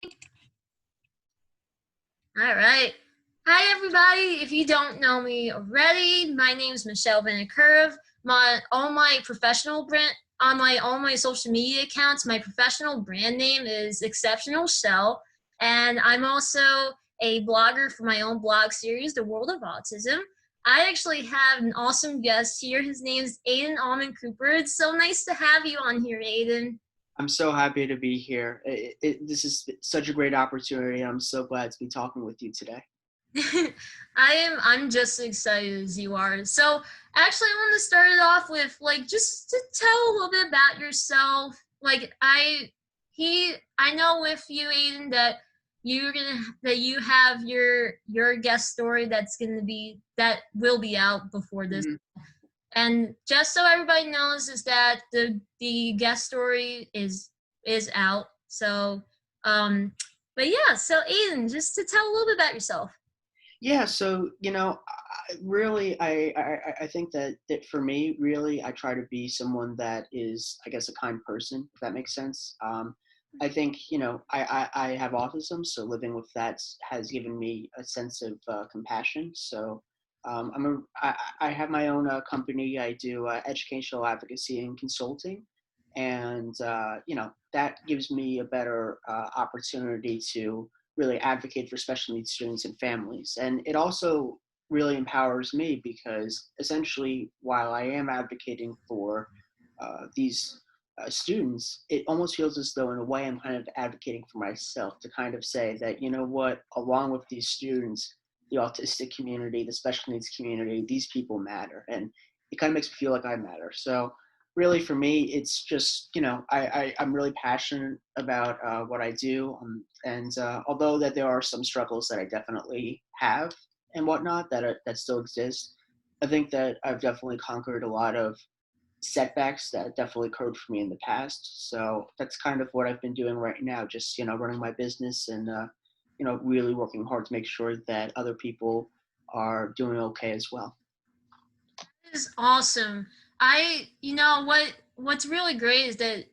All right. Hi, everybody. If you don't know me already, my name is Michelle Vanicurve. All my professional brand on all my social media accounts, my professional brand name is Exceptional Shell, and I'm also a blogger for my own blog series, The World of Autism. I actually have an awesome guest here. His name is Aidan Allman-Cooper. It's so nice to have you on here, Aidan. I'm so happy to be here. This is such a great opportunity. I'm so glad to be talking with you today. I'm just as excited as you are. So actually I want to start it off with just to tell a little bit about yourself. I know with you, Aidan, that you have your guest story that will be out before this. Mhm. And just so everybody knows is that the guest story is out. So but yeah, so Aidan, just to tell a little bit about yourself. Yeah, so really, I think that for me, really, I try to be someone that is, I guess, a kind person, if that makes sense. I think I have autism, so living with that has given me a sense of compassion. So I have my own company. I do educational advocacy and consulting, and that gives me a better opportunity to really advocate for special needs students and families. And it also really empowers me because essentially, while I am advocating for these students, it almost feels as though, in a way, I'm kind of advocating for myself to kind of say that, you know what, along with these students, the autistic community, the special needs community, these people matter. And it kind of makes me feel like I matter. So really for me, it's just, I'm really passionate about what I do. And although that there are some struggles that I definitely have and whatnot that still exist, I think that I've definitely conquered a lot of setbacks that definitely occurred for me in the past. So that's kind of what I've been doing right now, just, running my business and, really working hard to make sure that other people are doing okay as well. Is awesome. What's really great is that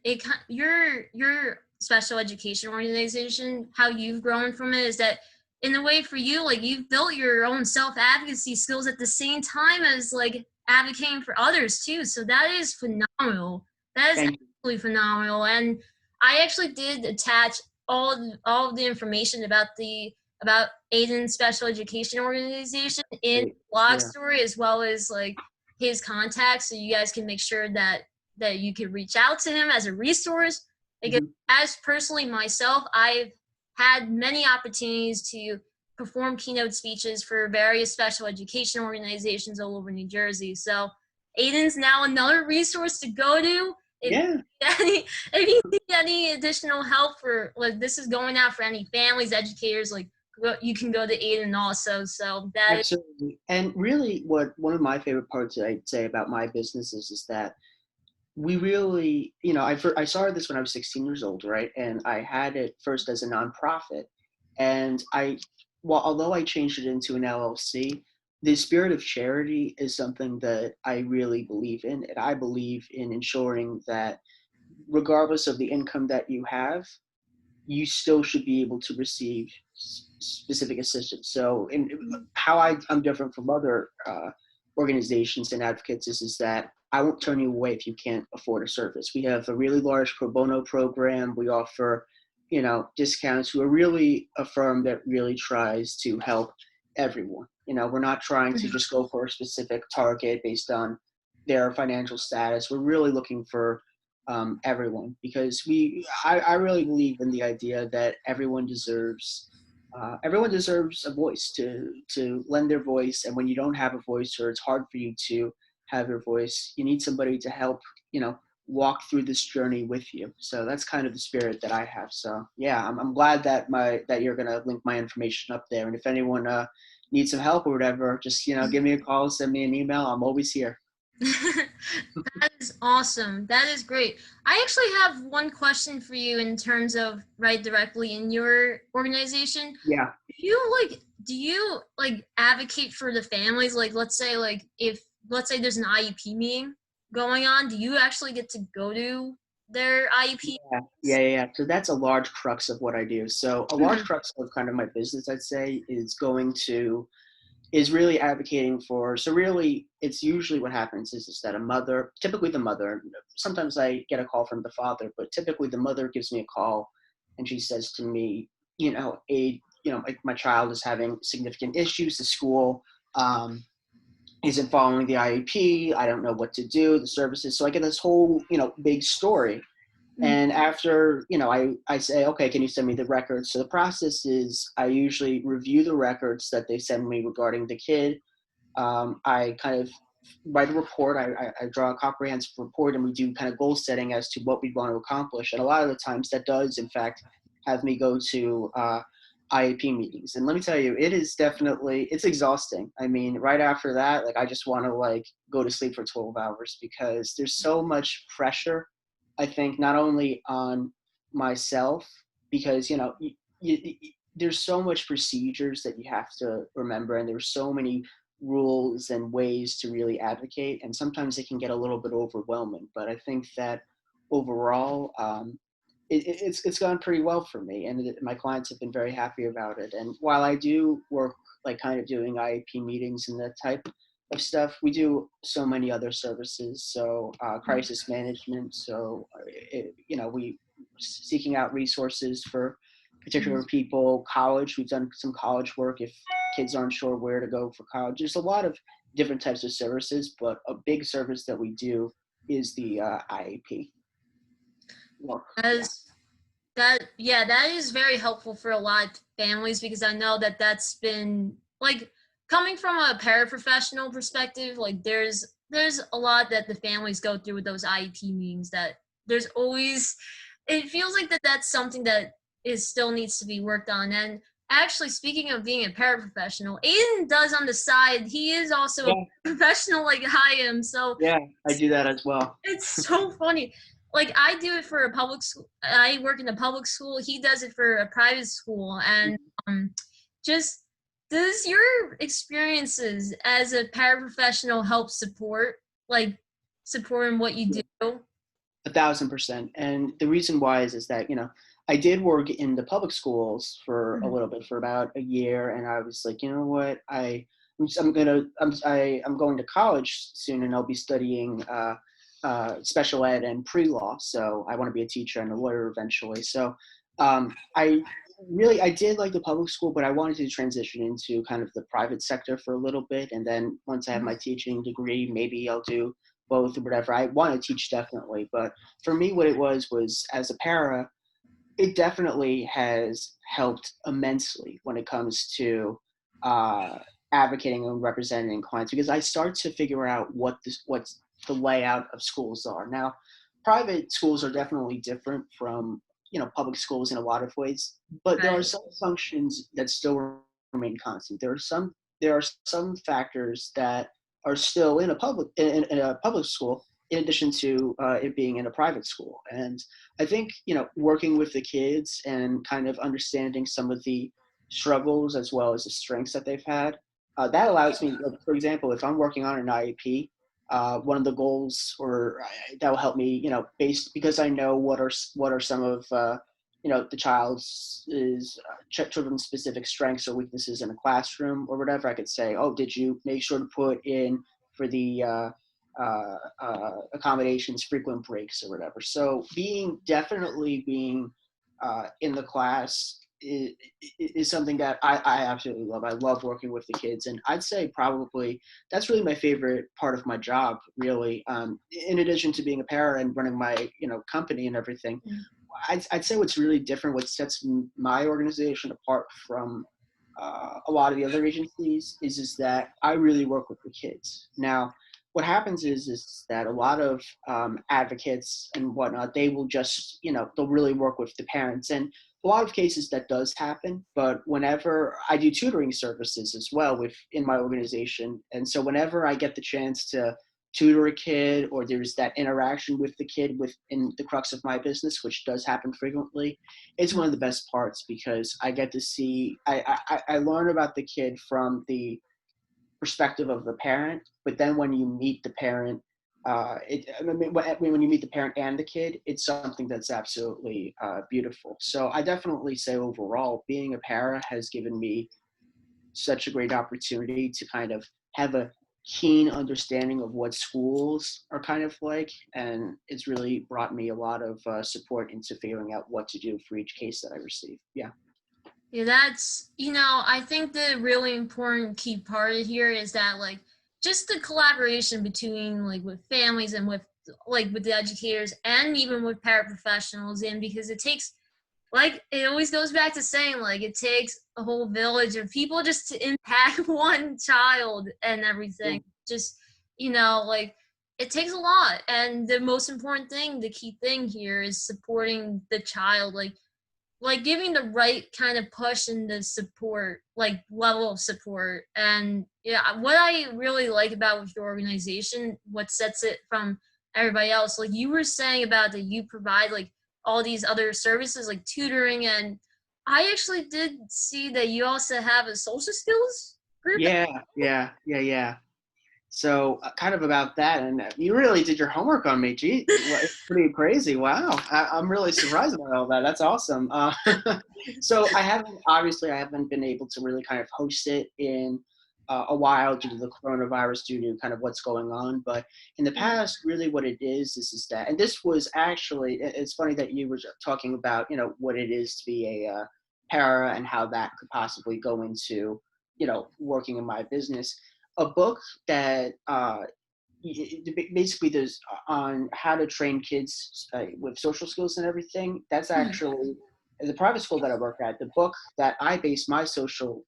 your special education organization, how you've grown from it is that in a way for you, like you've built your own self-advocacy skills at the same time as like advocating for others too. So that is phenomenal. That is Thank you. absolutely phenomenal. And I actually did attach all of the information about Aiden's special education organization in Great. blog Yeah. story as well as like his contacts, so you guys can make sure that you can reach out to him as a resource. Because Mhm. as personally myself, I've had many opportunities to perform keynote speeches for various special education organizations all over New Jersey. So Aiden's now another resource to go to if Yeah. if you need any additional help for like this is going out for any families, educators, like you can go to Aiden also. So that is Absolutely. And really, what one of my favorite parts I'd say about my business is that we really, I started this when I was 16 years old, right? And I had it first as a nonprofit. And well, although I changed it into an LLC, the spirit of charity is something that I really believe in. And I believe in ensuring that regardless of the income that you have, you still should be able to receive specific assistance. So, in how I'm different from other organizations and advocates is that I won't turn you away if you can't afford a service. We have a really large pro bono program. We offer, discounts. We're really a firm that really tries to help everyone. We're not trying to just go for a specific target based on their financial status. We're really looking for everyone because I really believe in the idea that everyone deserves a voice to lend their voice. And when you don't have a voice, or it's hard for you to have your voice, you need somebody to help walk through this journey with you. So that's kind of the spirit that I have. So yeah, I'm glad that you're gonna link my information up there. And if anyone needs some help or whatever, just give me a call, send me an email. I'm always here. That is awesome. That is great. I actually have one question for you in terms of right directly in your organization. Yeah. Do you advocate for the families? Like let's say there's an IEP meeting going on, do you actually get to go to their IEP? Yeah. So that's a large crux of what I do. So a large Mhm. crux of kind of my business, I'd say, is really advocating for. So really, it's usually what happens is that a mother, typically the mother, sometimes I get a call from the father, but typically the mother gives me a call, and she says to me, my child is having significant issues. The school isn't following the IEP. I don't know what to do. The services. So I get this whole big story. Mhm. And after, I say, okay, can you send me the records? So the process is I usually review the records that they send me regarding the kid. I kind of write a report. I draw a comprehensive report, and we do kind of goal setting as to what we want to accomplish. And a lot of the times that does, in fact, have me go to IAP meetings. And let me tell you, it's exhausting. I mean, right after that, like I just want to like go to sleep for 12 hours because there's so much pressure, I think, not only on myself, because, there's so much procedures that you have to remember, and there's so many rules and ways to really advocate, and sometimes it can get a little bit overwhelming. But I think that overall, it's gone pretty well for me, and my clients have been very happy about it. And while I do work like kind of doing IEP meetings and that type of stuff, we do so many other services. So crisis management. So we seeking out resources for Mhm. particular people. College, we've done some college work if kids aren't sure where to go for college. There's a lot of different types of services, but a big service that we do is the IEP work. Yeah. As that, yeah, that is very helpful for a lot of families because I know that that's been like coming from a paraprofessional perspective, like there's a lot that the families go through with those IEP meetings that there's always it feels like that's something that is still needs to be worked on. And actually speaking of being a paraprofessional, Aiden does on the side, he is also a Yeah, professional like I am. So yeah, I do that as well. it's so funny. Like I do it for a public school. I work in a public school. He does it for a private school, and um, just does your experiences as a paraprofessional help support like supporting what you do? 1,000%. And the reason why is that, I did work in the public schools for a Mhm. little bit, for about a year. And I was like, you know what, I'm going to college soon, and I'll be studying special ed and pre-law. So I want to be a teacher and a lawyer eventually. So I did like the public school, but I wanted to transition into kind of the private sector for a little bit. And then once I have my teaching degree, maybe I'll do both or whatever. I want to teach definitely, but for me, what it was as a para, it definitely has helped immensely when it comes to uh, advocating and representing clients, because I start to figure out what's the layout of schools are. Now, private schools are definitely different from public schools in a lot of ways, but there are Right. some functions that still remain constant. There are some factors that are still in a public school, in addition to it being in a private school. And I think, working with the kids and kind of understanding some of the struggles as well as the strengths that they've had, that allows me, like, for example, if I'm working on an IEP, one of the goals or that will help me, based because I know what are some of the child's is children's specific strengths or weaknesses in a classroom or whatever. I could say, oh, did you make sure to put in for the accommodations, frequent breaks or whatever. So definitely being in the class is something that I absolutely love. I love working with the kids, and I'd say probably that's really my favorite part of my job. Really, in addition to being a para and running my company and everything, I'd say what's really different, what sets my organization apart from a lot of the other agencies is that I really work with the kids. Now, what happens is that a lot of advocates and whatnot, they will just, they'll really work with the parents. And a lot of cases that does happen, but whenever I do tutoring services as well within my organization, and so whenever I get the chance to tutor a kid, or there's that interaction with the kid within the crux of my business, which does happen frequently, it's one of the best parts because I get to see, I learn about the kid from the perspective of the parent, but then when you meet the parent, I mean, when you meet the parent and the kid, it's something that's absolutely beautiful. So I definitely say overall, being a para has given me such a great opportunity to kind of have a keen understanding of what schools are kind of like, and it's really brought me a lot of support into figuring out what to do for each case that I receive. Yeah. Yeah, that's, I think the really important key part here is that, like, just the collaboration between, like, with families and with, like, with the educators and even with paraprofessionals, and because it takes, like, it always goes back to saying, like, it takes a whole village of people just to impact one child and Yeah. everything. Just, like, it takes a lot. And the most important thing, the key thing here is supporting the child, like giving the right kind of push and the support, like level of support. And yeah, what I really like about with your organization, what sets it from everybody else, like you were saying about that you provide like all these other services like tutoring, and I actually did see that you also have a social skills group. Yeah, yeah, yeah, yeah. So kind of about that, and you really did your homework on me. Gee, it's pretty crazy. Wow, I'm really surprised about all that. That's awesome. So I haven't been able to really kind of host it in a while due to the coronavirus, due to kind of what's going on. But in the Mhm. past, really what it is that, and this was actually, it's funny that you were talking about, what it is to be a para and how that could possibly go into, working in my business. A book that basically there's on how to train kids with social skills and everything. That's Mhm. actually the private school that I work at. The book that I base my social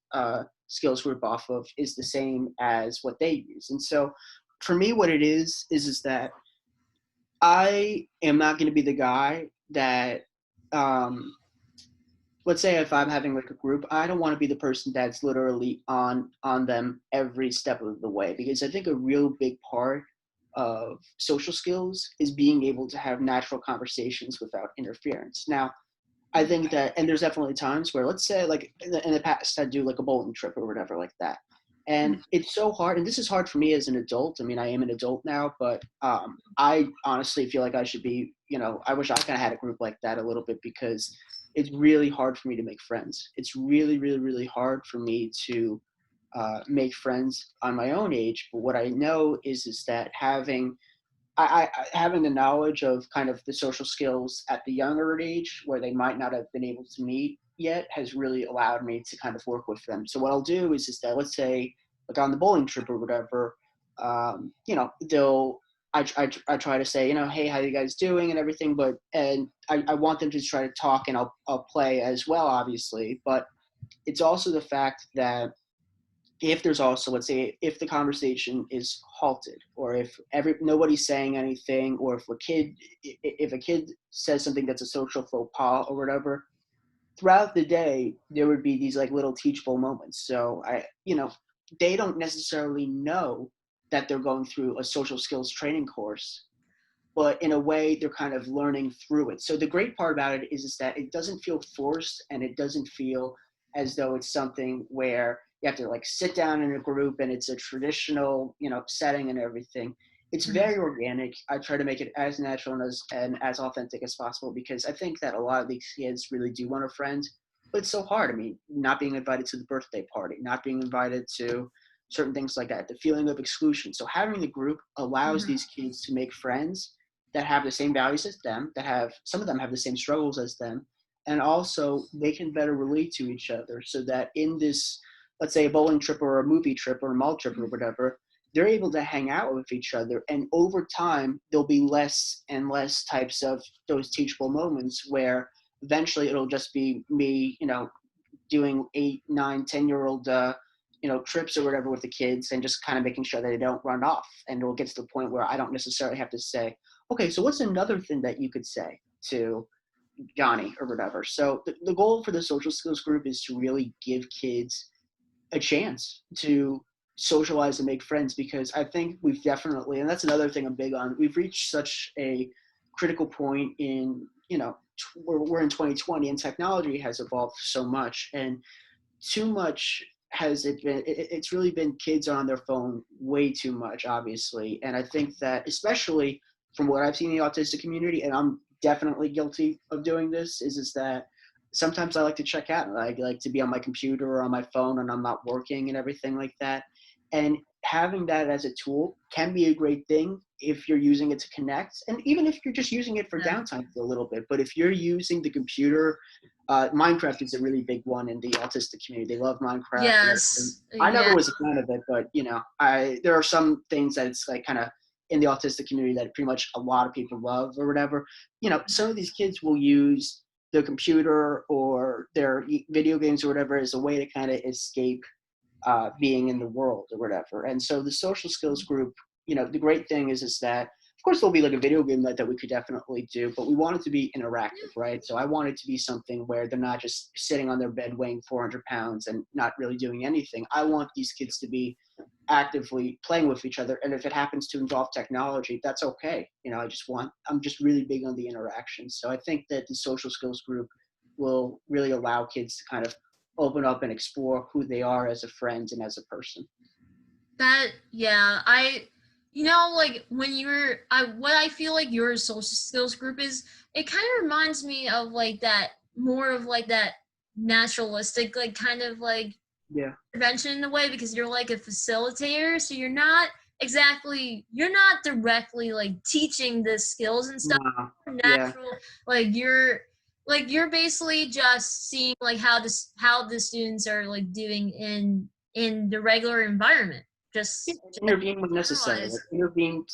skills group off of is the same as what they use. And so, for me, what it is that I am not going to be the guy that um, let's say if I'm having like a group, I don't want to be the person that's literally on them every step of the way, because I think a real big part of social skills is being able to have natural conversations without interference. Now, I think that, and there's definitely times where, let's say, like in the past, I do like a bowling trip or whatever like that, and Mhm. it's so hard. And this is hard for me as an adult. I mean, I am an adult now, but I honestly feel like I should be. I wish I kind of had a group like that a little bit, because it's really hard for me to make friends. It's really, really, really hard for me to make friends on my own age. But what I know is that having the knowledge of kind of the social skills at the younger age where they might not have been able to meet yet has really allowed me to kind of work with them. So what I'll do is that, let's say like on the bowling trip or whatever, they'll I try to say, hey, how you guys doing and everything, but and I want them to try to talk, and I'll play as well, obviously, but it's also the fact that if there's also, let's say, if the conversation is halted, or if nobody's saying anything, or if a kid says something that's a social faux pas or whatever, throughout the day there would be these like little teachable moments. So they don't necessarily know that they're going through a social skills training course, but in a way they're kind of learning through it. So the great part about it is that it doesn't feel forced, and it doesn't feel as though it's something where you have to like sit down in a group and it's a traditional, setting and everything. It's Mhm. very organic. I try to make it as natural and as authentic as possible, because I think that a lot of these kids really do want a friend, but it's so hard. I mean, not being invited to the birthday party, not being invited to certain things like that, the feeling of exclusion. So having the group allows Mhm. these kids to make friends that have the same values as them, that have some of them have the same struggles as them, and also they can better relate to each other, so that in this, let's say, a bowling trip or a movie trip or a mall trip or Mhm. whatever, they're able to hang out with each other, and over time there'll be less and less types of those teachable moments where eventually it'll just be me, doing 8, 9, 10-year-old trips or whatever with the kids, and just kind of making sure that they don't run off. And it'll get to the point where I don't necessarily have to say, okay, so what's another thing that you could say to Johnny or whatever. So the goal for the social skills group is to really give kids a chance to socialize and make friends, because I think we've definitely, and that's another thing I'm big on, we've reached such a critical point in, we're in 2020, and technology has evolved so much, and too much it's really been kids on their phone way too much, obviously. And I think that, especially from what I've seen in the autistic community, and I'm definitely guilty of doing this, is that sometimes I like to check out. I like to be on my computer or on my phone and I'm not working and everything like that. And having that as a tool can be a great thing if you're using it to connect, and even if you're just using it for Yeah. downtime for a little bit. But if you're using the computer, Minecraft is a really big one in the autistic community. They love Minecraft and everything. Yes. I never Yeah. was a fan of it, but there are some things that it's like kind of in the autistic community that pretty much a lot of people love or whatever. Some of these kids will use the computer or their video games or whatever as a way to kind of escape being in the world or whatever. And so the social skills group, the great thing is that, of course, there'll be like a video game that we could definitely do, but we want it to be interactive, right? So I want it to be something where they're not just sitting on their bed weighing 400 pounds and not really doing anything. I want these kids to be actively playing with each other. And if it happens to involve technology, that's okay. I'm just really big on the interaction. So I think that the social skills group will really allow kids to kind of open up and explore who they are as a friend and as a person. That, yeah, like when what I feel like your social skills group is, it kind of reminds me of like that, more of like that naturalistic, like kind of like Yeah. intervention in a way, because you're like a facilitator, so you're not directly like teaching the skills and stuff. Nah. Yeah. Natural, like you're basically just seeing like how the students are like doing in the regular environment, Yeah, just intervene when necessary. Like generalize. intervene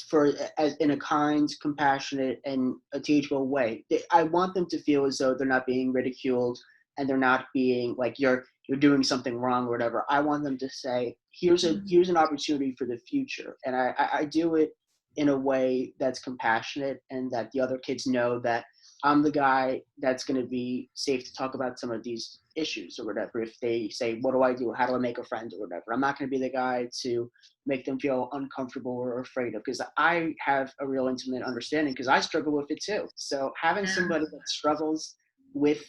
in a kind, compassionate, and a teachable way. I want them to feel as though they're not being ridiculed and they're not being like you're doing something wrong or whatever. I want them to say, here's an opportunity for the future, and I do it in a way that's compassionate and that the other kids know that I'm the guy that's going to be safe to talk about some of these issues or whatever. If they say, what do I do? How do I make a friend or whatever? I'm not going to be the guy to make them feel uncomfortable or afraid of, because I have a real intimate understanding because I struggle with it too. So having Yeah. somebody that struggles with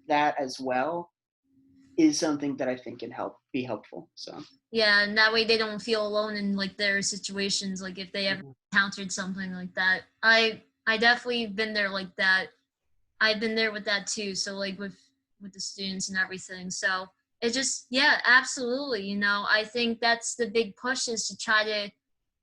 that as well is something that I think can be helpful. So Yeah, and that way they don't feel alone in like their situations, like if they ever mhm. encountered something like that. I definitely been there like that. I've been there with that too. So like with the students and everything. So it just, yeah, absolutely. I think that's the big push, is to try to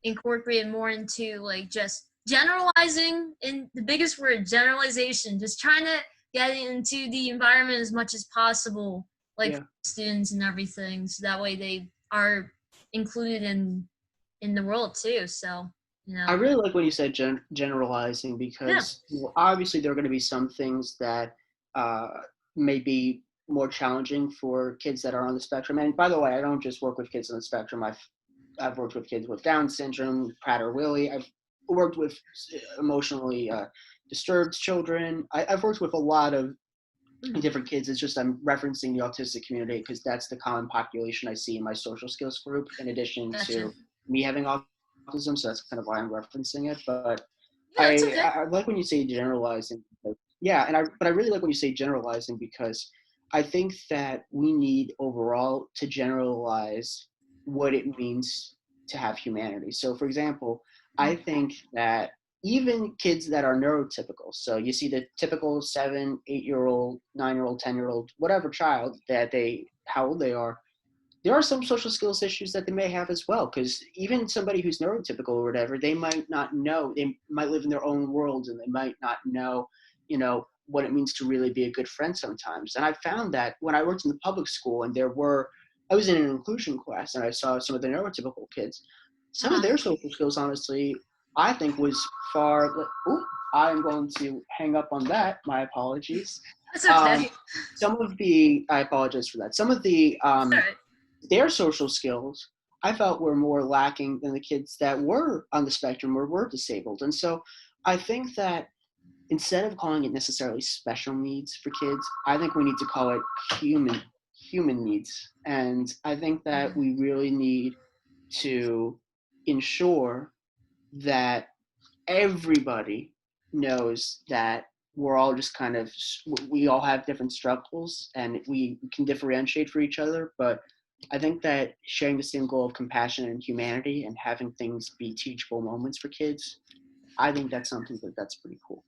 incorporate it more into like just generalizing, in the biggest word, generalization, just trying to get into the environment as much as possible, like Yeah. students and everything, so that way they are included in the world too. So I really like when you said generalizing, yeah. because obviously there are going to be some things that uh, may be more challenging for kids that are on the spectrum. And by the way, I don't just work with kids on the spectrum. I've worked with kids with Down syndrome, Prader-Willi. I've worked with emotionally disturbed children. I've worked with a lot of different kids. It's just I'm referencing the autistic community because that's the common population I see in my social skills group, in addition Gotcha. to me having autism. So that's kind of why I'm referencing it. But Yeah, it's okay. I like when you say generalizing. Yeah, but I really like when you say generalizing, because I think that we need overall to generalize what it means to have humanity. So, for example, I think that even kids that are neurotypical, so you see the typical 7, 8-year old, 9-year old, 10-year old, whatever child that how old they are, there are some social skills issues that they may have as well. Because even somebody who's neurotypical or whatever, they might not know, they might live in their own world and they might not know, what it means to really be a good friend sometimes. And I found that when I worked in the public school and I was in an inclusion class and I saw some of the neurotypical kids, some of Uh-huh. their social skills, honestly, I think was far. Oh, I am going to hang up on that. My apologies. That's Um, okay. I apologize for that. Some of the It's all right. their social skills I felt were more lacking than the kids that were on the spectrum or were disabled. And so I think that instead of calling it necessarily special needs for kids, I think we need to call it human needs. And I think that we really need to ensure that everybody knows that we're all just kind of we all have different struggles and we can differentiate for each other, but I think that sharing the same goal of compassion and humanity and having things be teachable moments for kids, I think that's something that's pretty cool.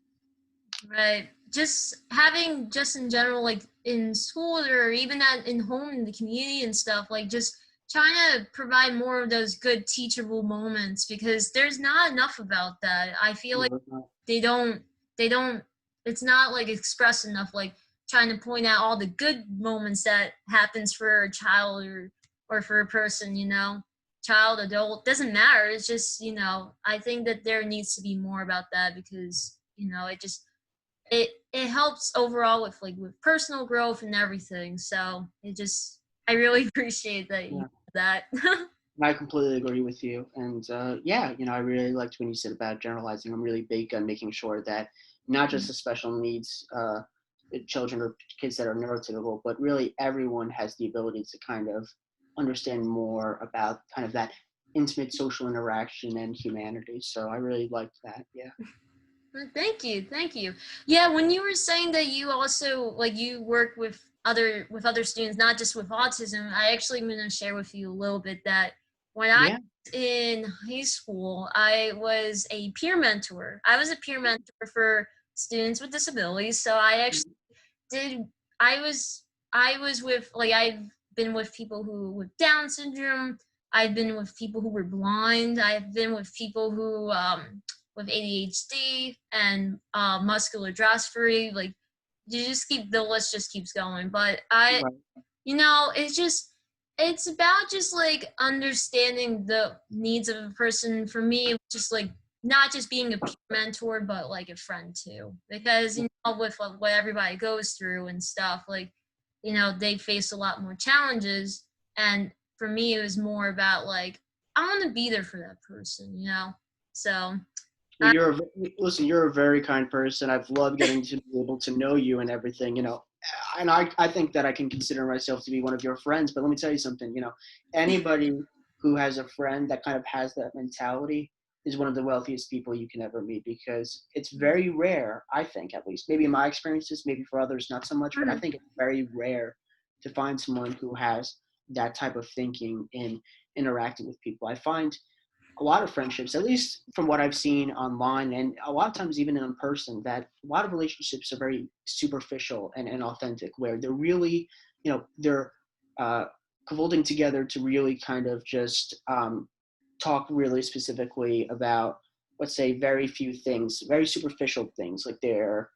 Right. Just having just in general, like in school or even at in home in the community and stuff, like just trying to provide more of those good teachable moments because there's not enough about that. I feel like they don't they don't it's not like expressed enough, like trying to point out all the good moments that happens for a child or for a person, child, adult, doesn't matter. It's just, I think that there needs to be more about that because, it helps overall with with personal growth and everything. So I really appreciate that you Yeah. did that. I completely agree with you. And yeah, I really liked when you said about generalizing. I'm really big on making sure that not just the special needs children or kids that are neurotypical, but really everyone has the ability to kind of understand more about kind of that intimate social interaction and humanity. So I really liked that. Yeah. Thank you, thank you. Yeah, when you were saying that you also like you work with other students, not just with autism, I actually am gonna share with you a little bit that when I Yeah. was in high school, I was a peer mentor. I was a peer mentor for students with disabilities. So I actually did I was with I've been with people who with Down syndrome. I've been with people who were blind. I've been with people who with ADHD and muscular dystrophy. Like you just keep the list just keeps going. But Right. it's about just like understanding the needs of a person. For me, just like not just being a peer mentor, but like a friend too. Because with like, what everybody goes through and stuff, like they face a lot more challenges. And for me, it was more about like I want to be there for that person. So Well, listen. You're a very kind person. I've loved getting to be able to know you and everything. And I think that I can consider myself to be one of your friends. But let me tell you something. Anybody who has a friend that kind of has that mentality is one of the wealthiest people you can ever meet because it's very rare. I think, at least, maybe in my experiences, maybe for others not so much, but I Mhm. think it's very rare to find someone who has that type of thinking in interacting with people. I find a lot of friendships, at least from what I've seen online, and a lot of times even in person, that a lot of relationships are very superficial and authentic, where they're really, they're uh, cavorting together to really kind of just talk really specifically about, let's say, very few things, very superficial things, like they're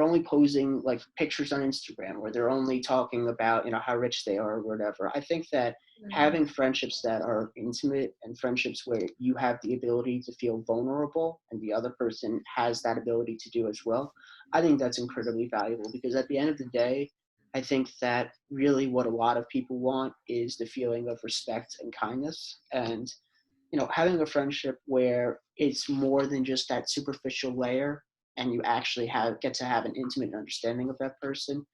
only posing like pictures on Instagram, or they're only talking about how rich they are or whatever. I think that having friendships that are intimate and friendships where you have the ability to feel vulnerable and the other person has that ability to do as well, I think that's incredibly valuable because at the end of the day, I think that really what a lot of people want is the feeling of respect and kindness. And having a friendship where it's more than just that superficial layer and you actually get to have an intimate understanding of that person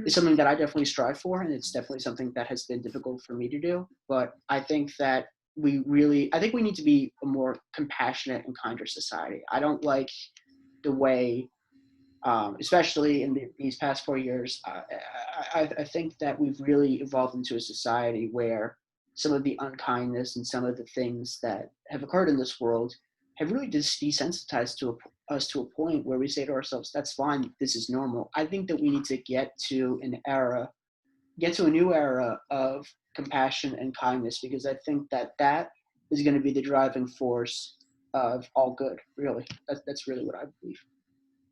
is something that I definitely strive for, and it's definitely something that has been difficult for me to do. But I think that I think we need to be a more compassionate and kinder society. I don't like the way, especially in these past 4 years, I think that we've really evolved into a society where some of the unkindness and some of the things that have occurred in this world have really just desensitized us to a point where we say to ourselves, "That's fine. This is normal." I think that we need to get to a new era of compassion and kindness because I think that that is going to be the driving force of all good. Really, that's really what I believe.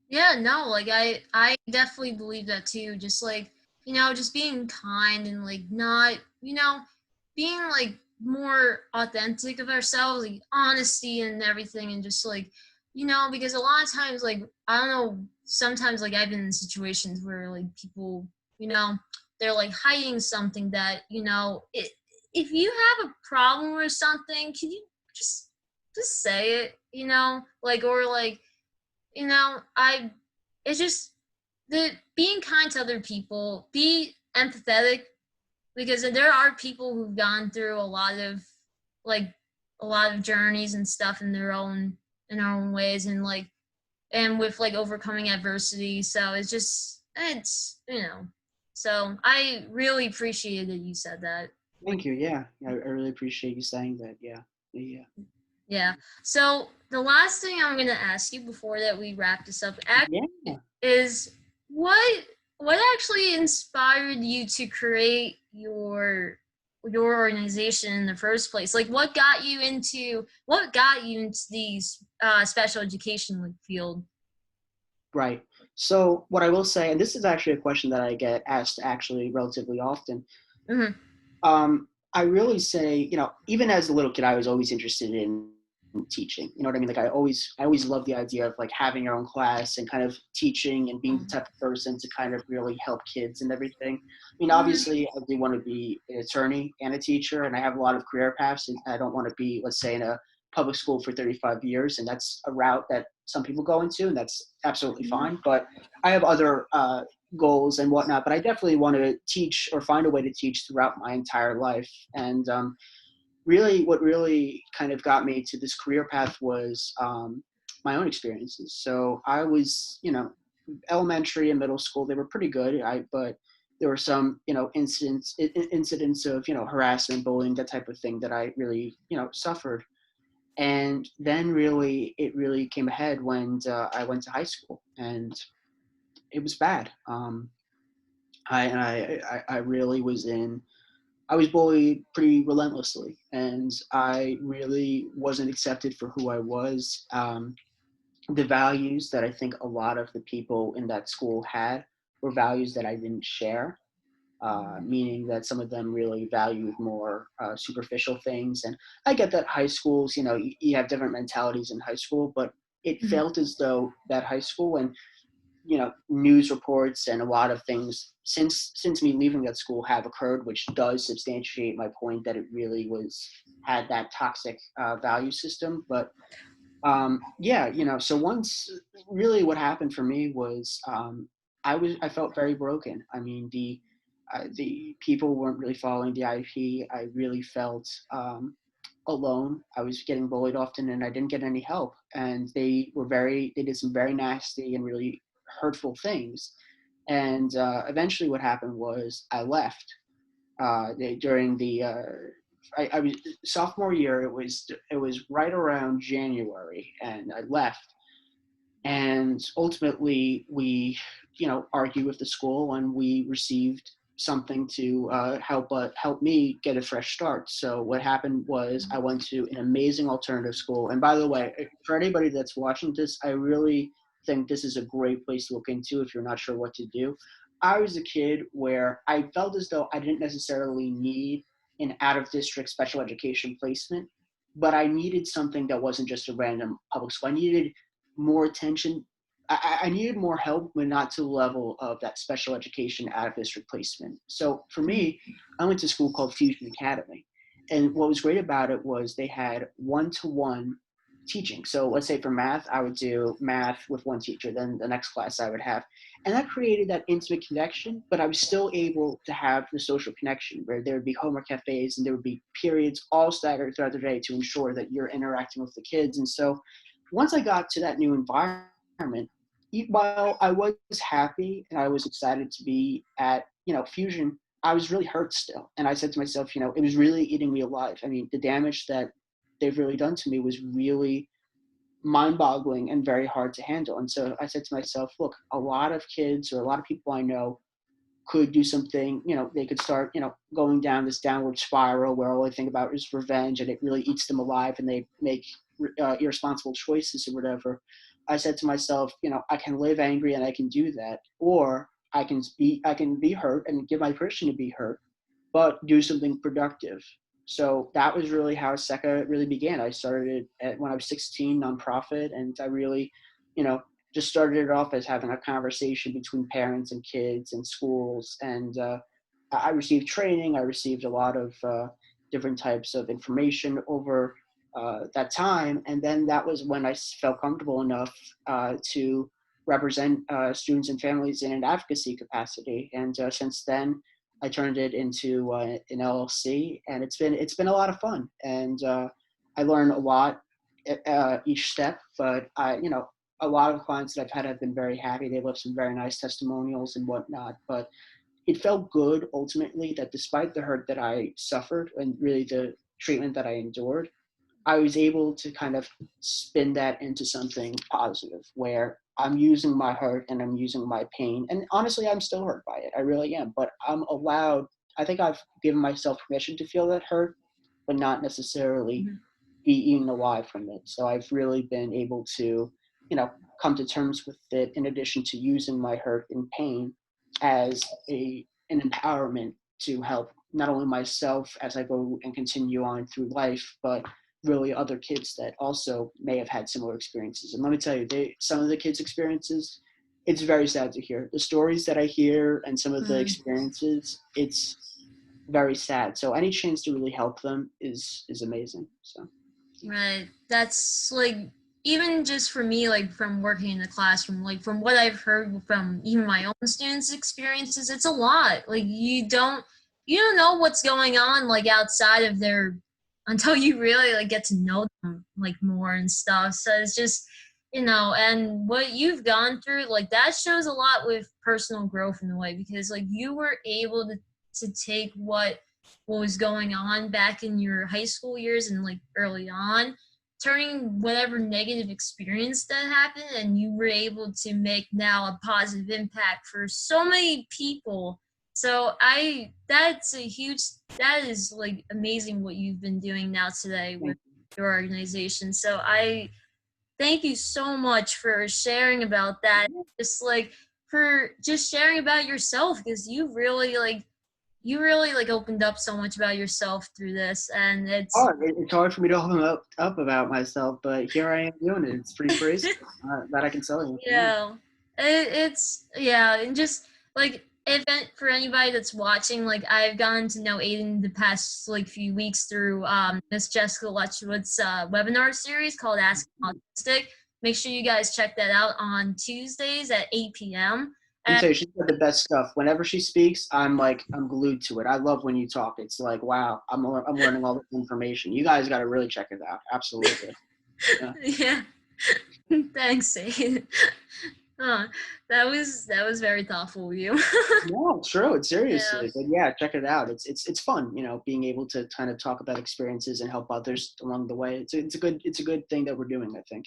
Yeah, no, like I definitely believe that too. Just like, just being kind and like not, being like more authentic of ourselves, like honesty and everything and just like, because a lot of times like I don't know, sometimes like I've been in situations where like people, they're like hiding something that, if you have a problem or something, can you just just say it, like or like it's just the being kind to other people, be empathetic because there are people who've gone through like a lot of journeys and stuff in their own ways and with like overcoming adversity. So it's just it's So I really appreciated you said that. Thank you. Yeah, I really appreciate you saying that. Yeah, yeah, Yeah. So the last thing I'm gonna ask you before that we wrap this up yeah. is what what actually inspired you to create your organization in the first place? Like what got you into these special education field? Right. So what I will say, and this is actually a question that I get asked actually relatively often. Mm-hmm. I really say, even as a little kid, I was always interested in teaching. You know what I mean? Like I always loved the idea of like having your own class and kind of teaching and being the type of person to kind of really help kids and everything. I mean, Mm-hmm. obviously, I do want to be an attorney and a teacher, and I have a lot of career paths. And I don't want to be, let's say, in a public school for 35 years, and that's a route that some people go into, and that's absolutely fine. But I have other goals and whatnot, but I definitely want to teach or find a way to teach throughout my entire life. And really, what really kind of got me to this career path was my own experiences. So I was, elementary and middle school, they were pretty good. But there were some, incidents of, harassment, bullying, that type of thing that I really, suffered. And then really, it really came ahead when I went to high school, and it was bad. I really was in. I was bullied pretty relentlessly, and I really wasn't accepted for who I was. The values that I think a lot of the people in that school had were values that I didn't share. Meaning that some of them really valued more superficial things. And I get that high schools, you have different mentalities in high school, but it Mm-hmm. felt as though that high school and news reports and a lot of things since me leaving that school have occurred, which does substantiate my point that it really was had that toxic value system. But yeah, so once really what happened for me was I felt very broken. I mean, the people weren't really following the IEP. I really felt alone. I was getting bullied often, and I didn't get any help. And they did some very nasty and really hurtful things. And eventually, what happened was I left during the I was sophomore year. It was right around January, and I left. And ultimately, we argued with the school, and we received something to help me get a fresh start. So what happened was I went to an amazing alternative school. And by the way, for anybody that's watching this, I really think this is a great place to look into if you're not sure what to do. I was a kid where I felt as though I didn't necessarily need an out of district special education placement, but I needed something that wasn't just a random public school. I needed more attention. I needed more help, but not to the level of that special education out of district placement. So for me, I went to a school called Fusion Academy. And what was great about it was they had one-to-one teaching. So let's say for math, I would do math with one teacher, then the next class I would have. And that created that intimate connection, but I was still able to have the social connection where there would be homework cafes and there would be periods all staggered throughout the day to ensure that you're interacting with the kids. And so once I got to that new environment, while I was happy and I was excited to be at, Fusion, I was really hurt still. And I said to myself, it was really eating me alive. I mean, the damage that they've really done to me was really mind boggling and very hard to handle. And so I said to myself, look, a lot of kids or a lot of people I know could do something, they could start, going down this downward spiral where all they think about is revenge and it really eats them alive and they make irresponsible choices or whatever. I said to myself, I can live angry and I can do that, or I can be hurt and give my permission to be hurt, but do something productive. So that was really how SECA really began. I started when I was 16, nonprofit, and I really, you know, just started it off as having a conversation between parents and kids and schools. And I received training. I received a lot of different types of information over that time. And then that was when I felt comfortable enough to represent students and families in an advocacy capacity. And since then, I turned it into an LLC, and it's been a lot of fun. And I learned a lot each step. But a lot of clients that I've had have been very happy. They left some very nice testimonials and whatnot. But it felt good ultimately that despite the hurt that I suffered and really the treatment that I endured, I was able to kind of spin that into something positive where I'm using my hurt and I'm using my pain. And honestly, I'm still hurt by it. I really am. But I'm allowed, I think I've given myself permission to feel that hurt, but not necessarily Mhm. be eaten alive from it. So I've really been able to, come to terms with it in addition to using my hurt and pain as an empowerment to help not only myself as I go and continue on through life, but really other kids that also may have had similar experiences. And let me tell you, some of the kids' experiences, it's very sad to hear. The stories that I hear and some of the Mhm. experiences, it's very sad. So any chance to really help them is amazing. So Right. That's like even just for me, like from working in the classroom, like from what I've heard from even my own students' experiences, it's a lot. Like you don't know what's going on like outside of their until you really like get to know them like more and stuff. So it's just and what you've gone through, like that shows a lot with personal growth in a way because like you were able to take what was going on back in your high school years and like early on, turning whatever negative experience that happened and you were able to make now a positive impact for so many people. So that is like amazing what you've been doing now today with thank you. your organization. So I thank you so much for sharing about that. Just like for just sharing about yourself because you really like opened up so much about yourself through this and it's It's hard for me to open up about myself, but here I am doing it. It's pretty crazy. That I can tell you. Yeah. yeah it's yeah and just like if for anybody that's watching like I've gotten to know Aiden the past like few weeks through Miss Jessica Letchwood's webinar series called Ask Autistic. Make sure you guys check that out on Tuesdays at 8 p.m. Let me And tell you, she's got the best stuff. Whenever she speaks, I'm glued to it. I love when you talk. It's like, wow, I'm learning all this information. You guys got to really check it out. Absolutely. Yeah. yeah. Thanks, Aiden. Oh, that was very thoughtful of you. No, it's true. It's Yeah. seriously, but yeah, check it out. It's fun, being able to kind of talk about experiences and help others along the way. It's a good thing that we're doing. I think.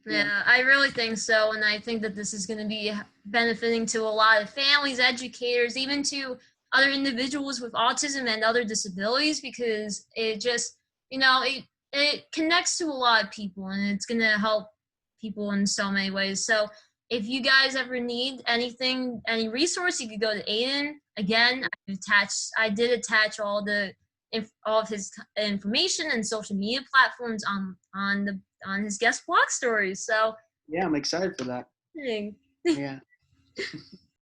Yeah. Yeah, I really think so. And I think that this is going to be benefiting to a lot of families, educators, even to other individuals with autism and other disabilities because it just, it connects to a lot of people and it's going to help people in so many ways. So if you guys ever need anything, any resource, you could go to Aiden. Again, I did attach all of his information and social media platforms on his guest blog stories. So, Yeah, I'm excited for that. dang. Yeah.